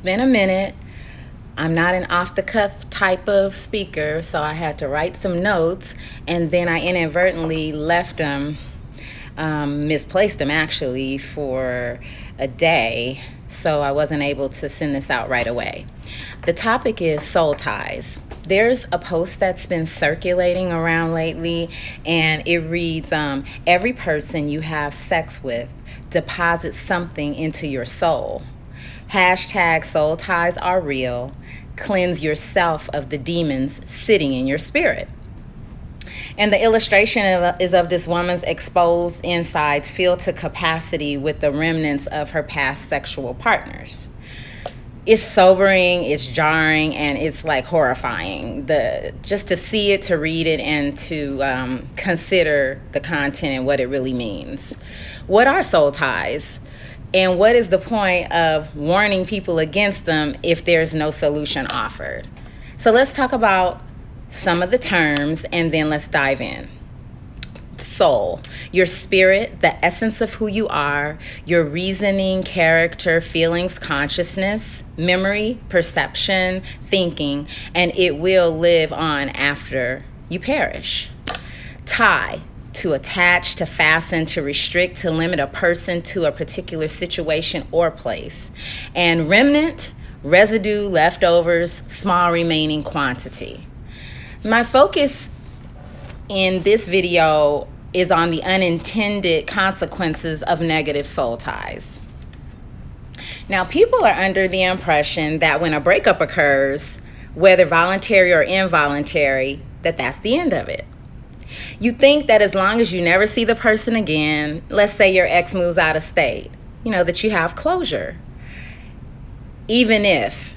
been a minute. I'm not an off the cuff type of speaker, so I had to write some notes, and then I inadvertently left them, misplaced them actually, for a day, so I wasn't able to send this out right away. The topic is soul ties. There's a post that's been circulating around lately, and it reads, every person you have sex with deposits something into your soul. Hashtag soul ties are real. Cleanse yourself of the demons sitting in your spirit. And the illustration is of this woman's exposed insides filled to capacity with the remnants of her past sexual partners. It's sobering, it's jarring, and it's like horrifying. Just to see it, to read it, and to consider the content and what it really means. What are soul ties? And what is the point of warning people against them if there's no solution offered? So let's talk about some of the terms, and then let's dive in. Soul, your spirit, the essence of who you are, your reasoning, character, feelings, consciousness, memory, perception, thinking, and it will live on after you perish. Tie, to attach, to fasten, to restrict, to limit a person to a particular situation or place. And remnant, residue, leftovers, small remaining quantity. My focus in this video is on the unintended consequences of negative soul ties. Now, people are under the impression that when a breakup occurs, whether voluntary or involuntary, that's the end of it. You think that as long as you never see the person again, let's say your ex moves out of state, that you have closure. Even if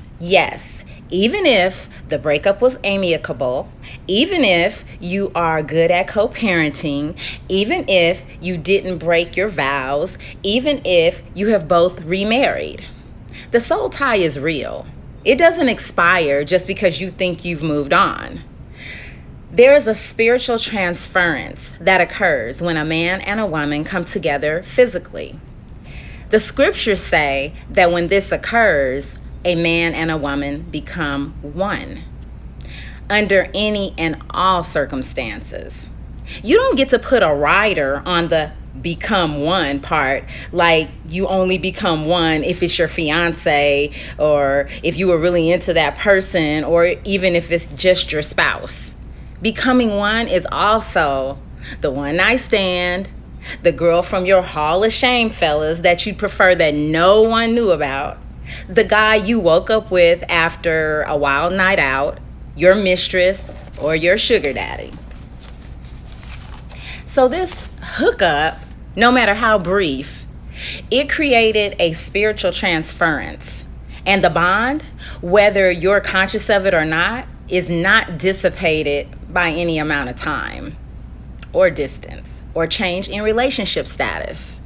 the breakup was amicable, even if you are good at co-parenting, even if you didn't break your vows, even if you have both remarried, the soul tie is real. It doesn't expire just because you think you've moved on. There is a spiritual transference that occurs when a man and a woman come together physically. The scriptures say that when this occurs, a man and a woman become one under any and all circumstances. You don't get to put a rider on the become one part, like you only become one if it's your fiance, or if you were really into that person, or even if it's just your spouse. Becoming one is also the one night stand, the girl from your Hall of Shame fellas that you'd prefer that no one knew about, the guy you woke up with after a wild night out, your mistress, or your sugar daddy. So this hookup, no matter how brief, it created a spiritual transference. And the bond, whether you're conscious of it or not, is not dissipated by any amount of time or distance or change in relationship status.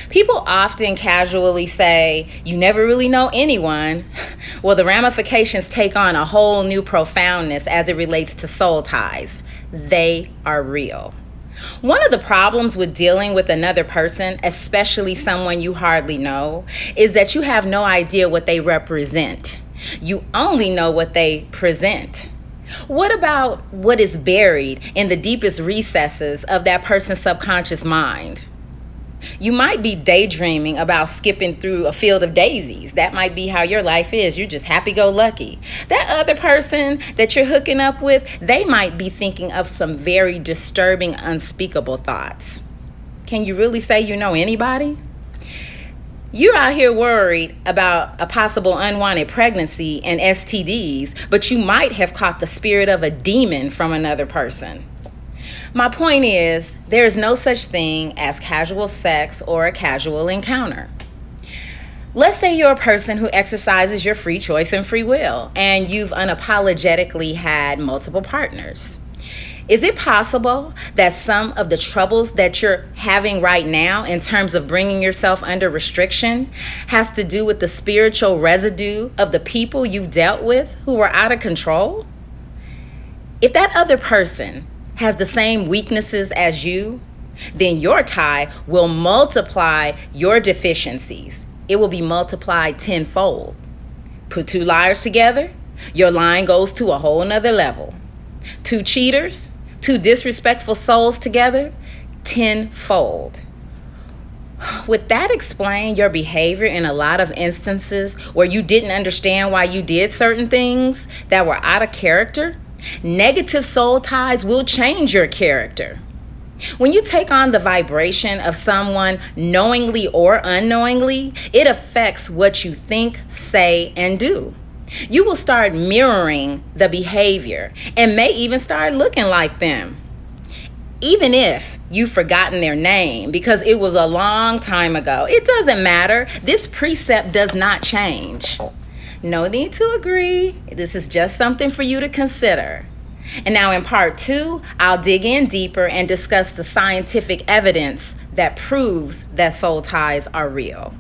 People often casually say, you never really know anyone. Well, the ramifications take on a whole new profoundness as it relates to soul ties. They are real. One of the problems with dealing with another person, especially someone you hardly know, is that you have no idea what they represent. You only know what they present. What about what is buried in the deepest recesses of that person's subconscious mind? You might be daydreaming about skipping through a field of daisies. That might be how your life is. You're just happy-go-lucky. That other person that you're hooking up with, they might be thinking of some very disturbing, unspeakable thoughts. Can you really say you know anybody? You're out here worried about a possible unwanted pregnancy and STDs, but you might have caught the spirit of a demon from another person. My point is, there is no such thing as casual sex or a casual encounter. Let's say you're a person who exercises your free choice and free will, and you've unapologetically had multiple partners. Is it possible that some of the troubles that you're having right now in terms of bringing yourself under restriction has to do with the spiritual residue of the people you've dealt with who were out of control? If that other person has the same weaknesses as you, then your tie will multiply your deficiencies. It will be multiplied tenfold. Put two liars together, your lying goes to a whole nother level. Two cheaters, two disrespectful souls together, tenfold. Would that explain your behavior in a lot of instances where you didn't understand why you did certain things that were out of character? Negative soul ties will change your character. When you take on the vibration of someone knowingly or unknowingly, it affects what you think, say, and do. You will start mirroring the behavior and may even start looking like them. Even if you've forgotten their name because it was a long time ago, it doesn't matter. This precept does not change. No need to agree. This is just something for you to consider. And now in part 2, I'll dig in deeper and discuss the scientific evidence that proves that soul ties are real.